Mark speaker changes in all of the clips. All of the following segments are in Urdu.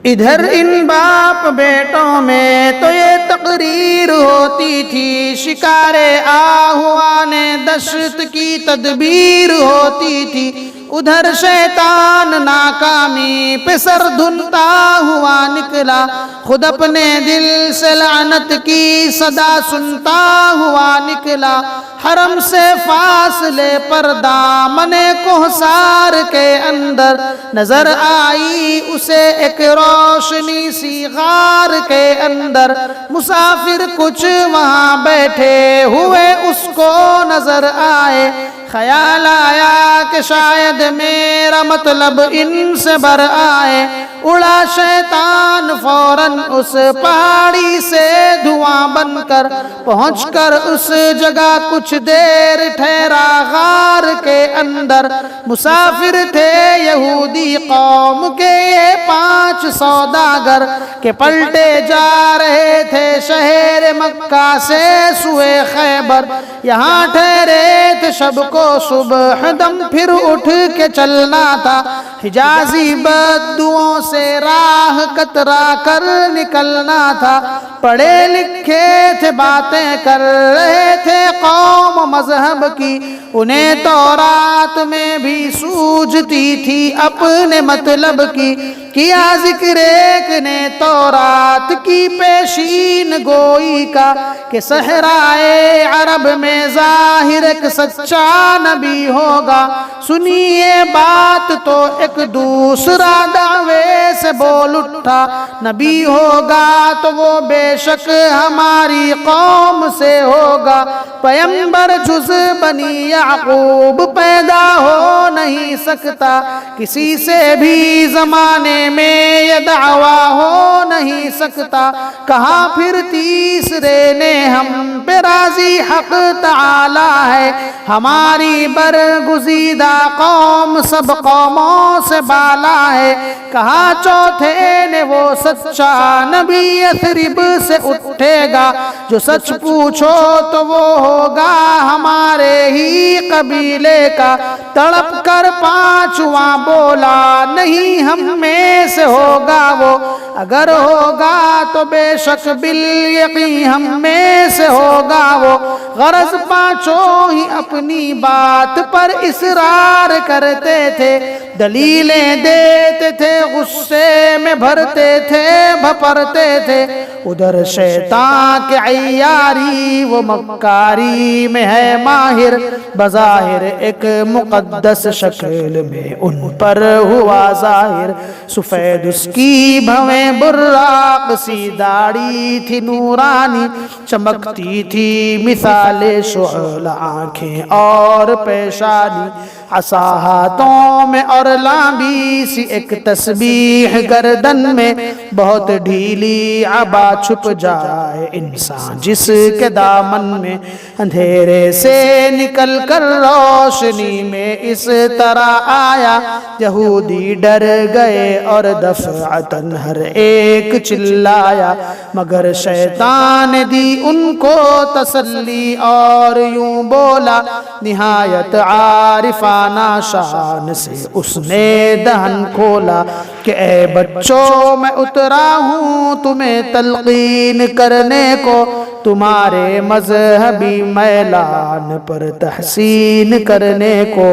Speaker 1: ادھر ان باپ بیٹوں میں تو یہ تقریر ہوتی تھی، شکار آہوان دشت کی تدبیر ہوتی تھی، ادھر شیطان ناکامی پہ سر دھنتا ہوا نکلا، خود اپنے دل سے لعنت کی صدا سنتا ہوا نکلا، حرم سے فاصلے پر دامن کوہسار کے اندر نظر آئی اسے ایک روشنی سی غار کے اندر، مسافر کچھ وہاں بیٹھے ہوئے اس کو نظر آئے، خیال آیا کہ شاید میرا مطلب ان سے بر آئے، اڑا شیطان فوراً اس پہاڑی سے دھواں بن کر، پہنچ کر اس جگہ کچھ دیر ٹھہرا غار کے اندر، مسافر تھے یہودی قوم کے یہ 5 سوداگر کہ پلٹے جا رہے تھے شہر مکہ سے سوئے خیبر، یہاں ٹھہرے تھے شب کو صبح دم پھر اٹھ کے چلنا تھا، حجازی بددعاؤں سے راہ کترا کر نکلنا تھا، پڑھے لکھے تھے باتیں کر رہے تھے قوم مذہب کی، انہیں تورات میں بھی سوجھتی تھی اپنے مطلب کی، کیا ذکر ایک نے تورات کی پیشین گوئی کا کہ صحرائے عرب میں ظاہر ایک سچا نبی ہوگا، سنیے بات تو ایک دوسرا دعوے سے بول اٹھا، نبی ہوگا تو وہ بے شک ہماری قوم سے ہوگا، پیمبر جز بنی یعقوب پیدا ہو نہیں سکتا، کسی سے بھی زمانے میں یہ دعویٰ ہو نہیں سکتا، کہا پھر تیسرے نے ہم پہ راضی حق تعالی ہے، ہماری برگزیدہ قوم سب قوموں سے بالا ہے، کہا چوتھے نے وہ سچا نبی یثرب سے اٹھے گا، جو سچ پوچھو تو وہ ہوگا ہمارے ہی قبیلے کا، تڑپ کر 5واں بولا نہیں ہم میں سے ہوگا وہ، اگر ہوگا تو بے شک بالیقین ہم میں سے ہوگا وہ، غرض 5 ہی اپنی بات پر اصرار کرتے تھے، دلیلیں دیتے تھے غصے میں بھرتے تھے بھپرتے تھے، ادھر شیطان کے عیاری و مکاری میں ہے ماہر، بظاہر ایک مقدس شکل میں ان پر ہوا ظاہر، سفید اس کی بھویں براق سی داڑھی تھی نورانی، چمکتی تھی مثال شعلہ آنکھیں اور پیشانی، عصا ہاتھوں میں اور لامبی سی ایک تسبیح گردن میں، بہت ڈھیلی عبا چھپ جائے انسان جس کے دامن میں، اندھیرے سے نکل کر روشنی میں اس طرح آیا، یہودی ڈر گئے اور دفعتاً ہر ایک چلایا، مگر شیطان دی ان کو تسلی اور یوں بولا، نہایت عارفانہ شان سے اس نے دہن کھولا، کہ اے بچوں میں اترا ہوں تمہیں تلقین کرنے کو، تمہارے مذہبی میلان پر تحسین کرنے کو،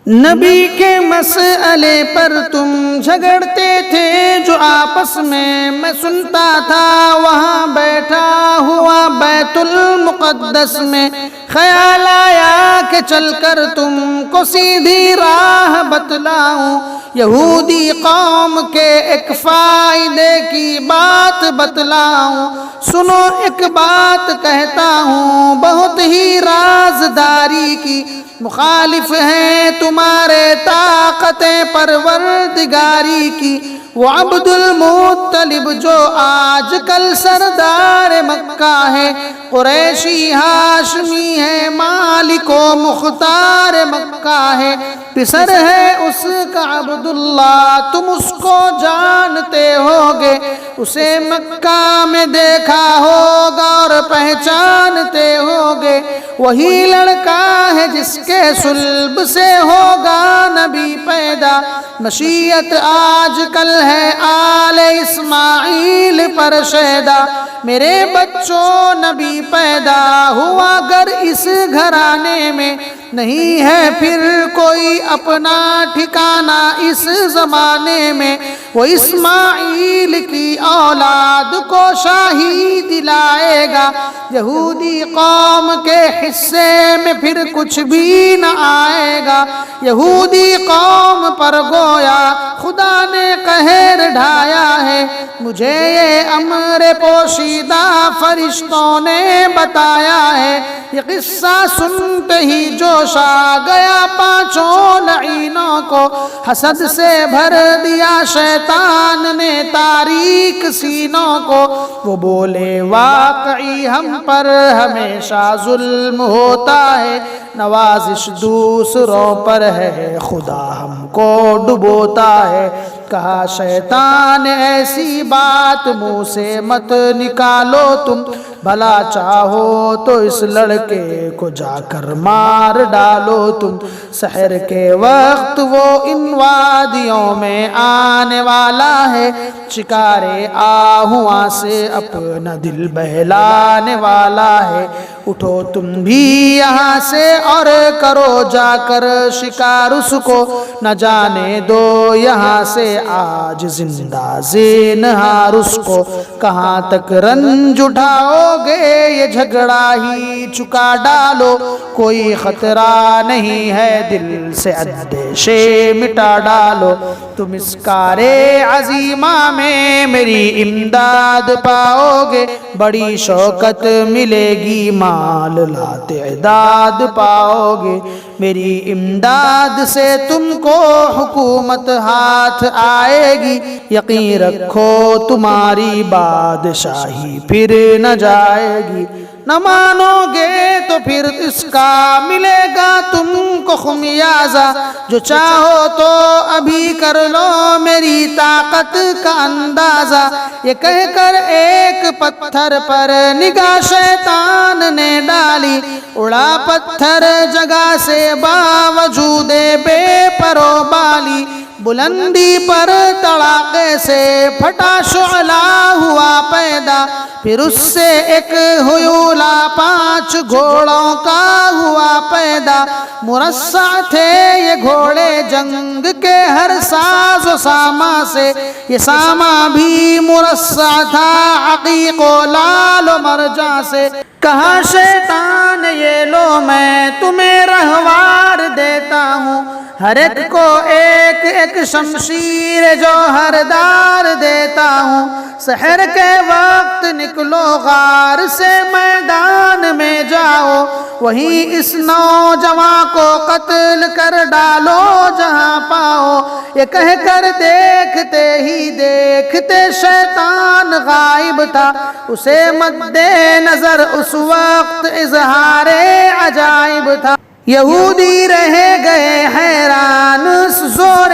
Speaker 1: نبی کے مسئلے پر تم جھگڑتے تھے جو آپس میں سنتا تھا وہاں بیٹھا ہوا بیت المقدس میں، خیال آیا کہ چل کر تم کو سیدھی راہ بتلاؤں، یہودی قوم کے ایک فائدے کی بات بتلاؤں، سنو ایک بات کہتا ہوں بہت ہی رازداری کی، مخالف ہیں تمہارے طاقت پروردگاری کی، وہ عبد المطلب جو آج کل سردار مکہ ہے، قریشی ہاشمی ہے، مالک و مختار مکہ ہے، پسر ہے اس کا عبداللہ تم اس کو جانتے ہوگے، اسے مکہ میں دیکھا ہوگا اور پہچانتے ہوگے، وہی لڑکا ہے جس کے صلب سے ہوگا نبی پیدا، مشیت آج کل ہے آل اسماعیل پر شیدا، میرے بچوں نبی پیدا ہوا گر اس گھرانے میں، نہیں ہے پھر کوئی اپنا ٹھکانہ اس زمانے میں، وہ اسماعیل کی اولاد کو شاہی دلائے گا، یہودی قوم کے حصے میں پھر کچھ بھی نہ آئے گا، یہودی قوم پر گویا خدا نے قہر ڈھایا ہے، مجھے یہ امر پوشیدہ فرشتوں نے بتایا ہے، یہ قصہ سنتے ہی جوش آ گیا پانچوں لعینوں کو، حسد سے بھر دیا شیطان نے تاریک سینوں کو، وہ بولے واقعی ہم پر ہمیشہ ظلم ہوتا ہے، نوازش دوسروں پر ہے خدا ہم کو ڈبوتا ہے، کہا شیطان ایسی بات منہ سے مت نکالو تم، بھلا چاہو تو اس لڑکے کو جا کر مار ڈالو تم، سحر کے وقت وہ ان وادیوں میں آنے والا ہے، شکارے آہواں سے اپنا دل بہلانے والا ہے، اٹھو تم بھی یہاں سے اور کرو جا کر شکار اس کو، نہ جانے دو یہاں سے آج زندہ زینہار اس کو، کہاں تک رنج اٹھاؤ گے یہ جھگڑا ہی چکا ڈالو، کوئی خطرہ نہیں ہے دل سے اندیشے مٹا ڈالو، تم اس کار عظیمہ میں میری امداد پاؤ گے، بڑی شوکت ملے گی مال لا تعداد پاؤ گے، میری امداد سے تم کو حکومت ہاتھ آئے گی، یقین رکھو تمہاری بادشاہی پھر نہ جائے گی، نہ مانو گے تو پھر اس کا ملے گا تم کو خمیازہ، جو چاہو تو ابھی کر لو میری طاقت کا اندازہ، یہ کہہ کر ایک پتھر پر نگاہ شیطان نے ڈالی، اڑا پتھر جگہ سے باوجود بے پرو بالی، بلندی پر تڑاقے سے پھٹا شعلہ ہوا پیدا، پھر اس سے ایک ہیولا 5 گھوڑوں کا ہوا پیدا، مرصع تھے یہ گھوڑے جنگ کے ہر ساز و ساما سے، یہ ساما بھی مرصع تھا عقیق و لال و مرجان سے، کہا شیطان یہ لو میں تمہیں رہوار دیتا ہوں، ہر ایک کو ایک ایک شمشیر جوہردار دیتا ہوں، سحر کے وقت نکلو غار سے میدان میں جاؤ، وہیں اس نوجوان کو قتل کر ڈالو جہاں پاؤ، یہ کہہ کر دیکھتے ہی دیکھتے شیطان غائب تھا، اسے مد نظر اس وقت اظہار عجائب تھا، یہودی رہ گئے حیران زور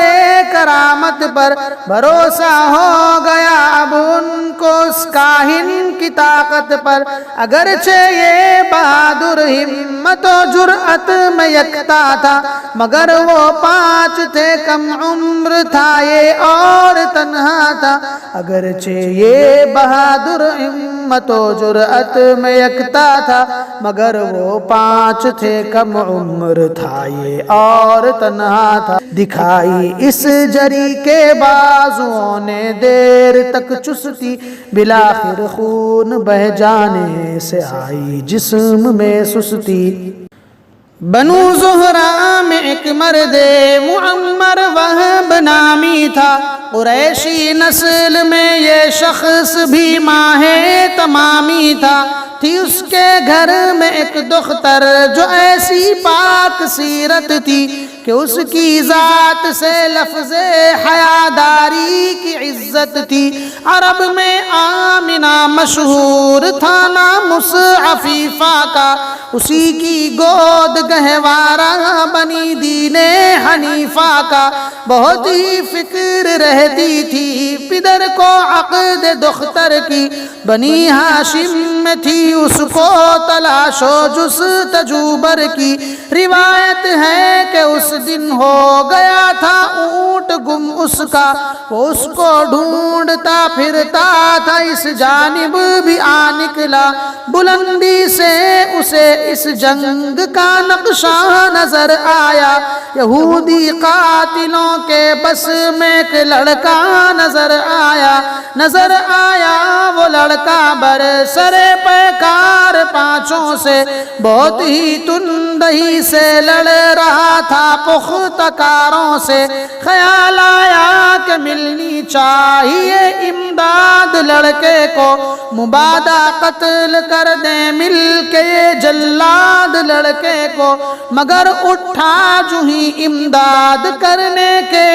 Speaker 1: کرامت پر، بھروسہ ہو گیا اب ان کو اس کاہن کی طاقت پر، اگرچہ یہ بہادر ہمت و جرأت میں یکتا تھا، مگر وہ 5 تھے کم عمر تھا یہ اور تنہا تھا، اگرچہ یہ بہادر ہمت و جرأت میں یکتا تھا، مگر وہ 5 تھے کم عمر تھا یہ اور تنہا تھا، دکھائی اس جری کے بازوؤں نے دیر تک چستی، بلاخر خون بہ جانے سے آئی جسم میں سستی، بنو زہرہ میں ایک مرد معمر وہب نامی تھا، قریشی نسل میں یہ شخص بھی ماہ تمامی تھا، تھی اس کے گھر میں ایک دختر جو ایسی پاک سیرت تھی کہ اس کی ذات سے لفظ حیاداری کی عزت تھی۔ عرب میں آمنہ مشہور تھا نام اس عفیفہ کا، اسی کی گود گہوارہ بنی دین حنیفہ کا۔ بہت ہی فکر رہتی تھی پدر کو عقد دختر کی، بنی ہاشم میں تھی اس کو تلاش و جستجو بر کی۔ روایت ہے کہ اس دن ہو گیا تھا اونٹ گم اس کا، وہ اس کو ڈھونڈتا پھرتا تھا، اس جانب بھی آ نکلا۔ بلندی سے اسے اس جنگ کا نقشہ نظر آیا، یہودی قاتلوں کے بس میں ایک لڑکا نظر آیا۔ نظر آیا وہ لڑکا برسر پیکار پانچوں سے، بہت ہی تندہی سے لڑ رہا تھا پختہ کاروں سے۔ خیال آیا کہ ملنی چاہیے امداد لڑکے کو، مبادا قتل کر دیں مل کے یہ جلاد لڑکے کو۔ مگر اٹھا جو ہی امداد کرنے کے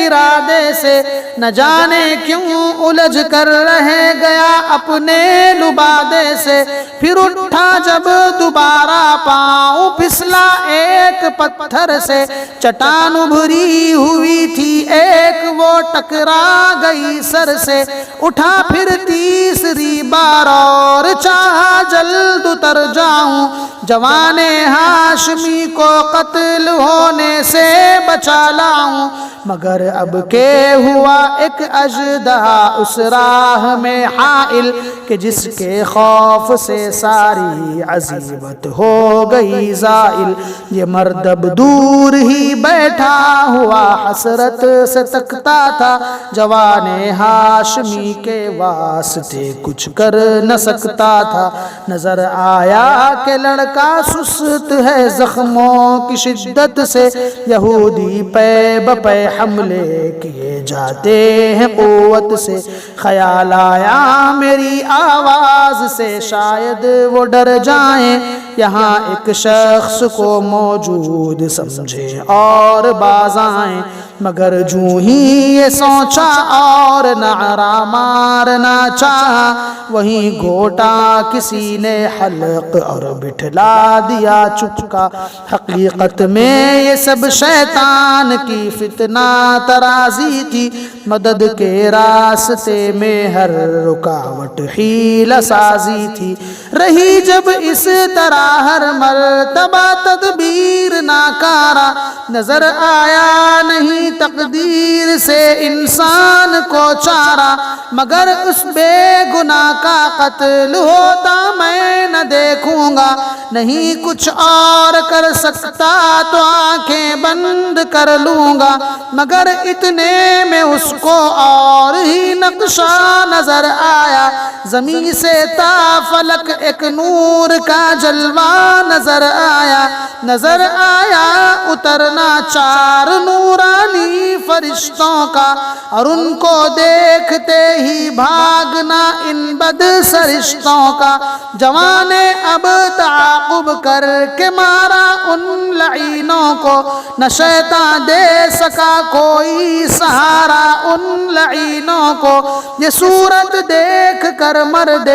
Speaker 1: ارادے سے، نہ جانے کیوں الجھ کر رہ گیا اپنے لبادے سے۔ پھر اٹھا جب دوبارہ پاؤں پھسلا ایک پتھر سے، چٹان ابھری ہوئی تھی ایک وہ ٹکرا گئی سر سے۔ اٹھا پھر تیسری بار اور چاہا جلد اتر جاؤں، جوان ہاشمی کو قتل ہونے سے بچا لاؤں۔ مگر اب کہ ہوا ایک اژدہا اس راہ میں حائل، کہ جس کے خوف سے ساری عزیمت ہو گئی زائل۔ یہ مرد اب دور ہی بیٹھا ہوا حسرت سے تکتا تھا، جوان ہاشمی کے واسطے کچھ کر نہ سکتا تھا۔ نظر آیا کہ لڑکا سست ہے زخموں کی شدت سے، یہودی پے بپے حملے کیے جاتے ہیں قوت سے۔ خیال آیا میری آواز سے شاید وہ ڈر جائیں، یہاں ایک شخص کو موجود سمجھیں اور باز آئیں۔ مگر جو ہی یہ سوچا اور نعرہ مارنا چاہا، وہیں گھوٹا کسی نے حلق اور بٹھلا دیا چپکا۔ حقیقت میں یہ سب شیطان کی فتنہ ترازی تھی، مدد کے راستے میں ہر رکاوٹ حیلہ سازی تھی۔ رہی جب اس طرح ہر مرتبہ تدبیر ناکارہ، نظر آیا نہیں تقدیر سے انسان کو چارہ۔ مگر اس بے گناہ کا قتل ہوتا میں نہ دیکھوں گا، نہیں کچھ اور کر سکتا تو آنکھیں بند کر لوں گا۔ مگر اتنے میں اس کو اور ہی نقشہ نظر آیا، زمین سے تا فلک ایک نور کا جلوہ نظر آیا۔ نظر آیا اترنا چار نورانی فرشتوں کا، اور ان کو دیکھتے ہی بھاگنا ان بد سرشتوں کا۔ جوان نے اب تعاقب کر کے مارا ان لعینوں کو، نہ شیطان دے سکا کوئی سہارا ان لعینوں کو۔ یہ صورت دیکھ کر مرد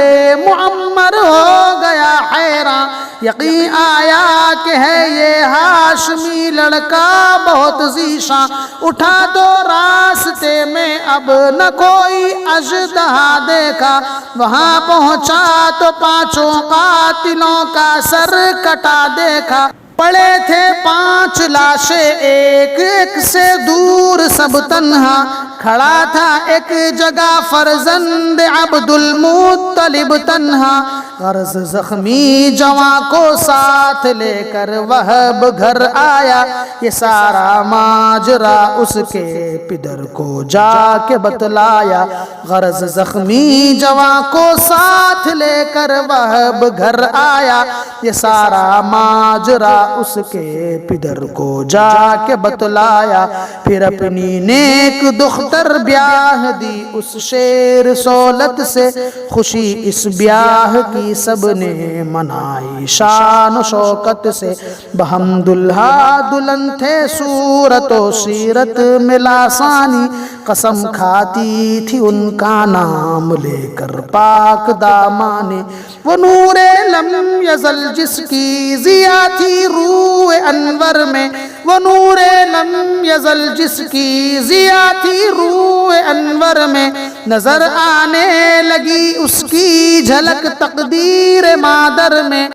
Speaker 1: معمر ہو گیا حیران، یقین آیا کہ ہے یہ ہاشمی لڑکا بہت ذیشاں۔ اٹھا تو راستے میں اب نہ کوئی اژدہا دیکھا، وہاں پہنچا تو پانچوں قاتلوں کا سر کٹا دیکھا۔ پڑے تھے 5 لاشیں ایک ایک سے دور سب تنہا، کھڑا تھا ایک جگہ فرزند عبد المطلب تنہا۔ غرض زخمی جواں کو ساتھ لے کر وہب گھر آیا، یہ سارا ماجرا اس کے پدر کو جا کے بتلایا۔ غرض زخمی جواں کو ساتھ لے کر وہب گھر آیا، یہ سارا ماجرا اس کے پدر کو جا کے بتلایا۔ پھر اپنی نیک دختر بیاہ دی اس شیر سولت سے، خوشی اس بیاہ کی باقی سب نے منائی شان و شوکت سے، بحمد اللہ دلہن تھے صورت و سیرت میں لاسانی، قسم کھاتی تھی ان کا نام لے کر پاک دامانے، وہ نور لم یزل جس کی ضیا تھی روح انور میں، وہ نور لم یزل جس کی ضیا تھی روح انور میں، نظر آنے لگی اس کی جھلک تقدیر مادر میں،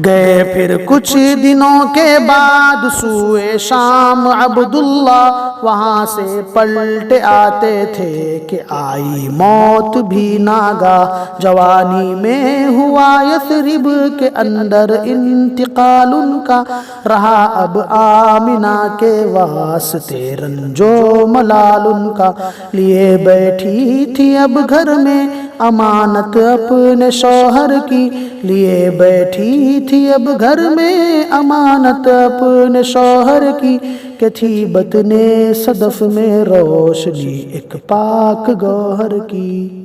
Speaker 1: گئے پھر کچھ دنوں کے بعد سوئے شام عبداللہ، وہاں سے پلٹ آتے تھے کہ آئی موت بھی ناگاہ، جوانی میں ہوا یثرب کے اندر انتقال ان کا، رہا اب آمنہ کے واسطے رنج و ملال ان کا، لیے بیٹھی تھی اب گھر میں امانت اپنے شوہر کی، لیے بیٹھی تھی اب گھر میں امانت اپنے شوہر کی، کہ تھی بطن صدف میں روشنی ایک پاک گوہر کی۔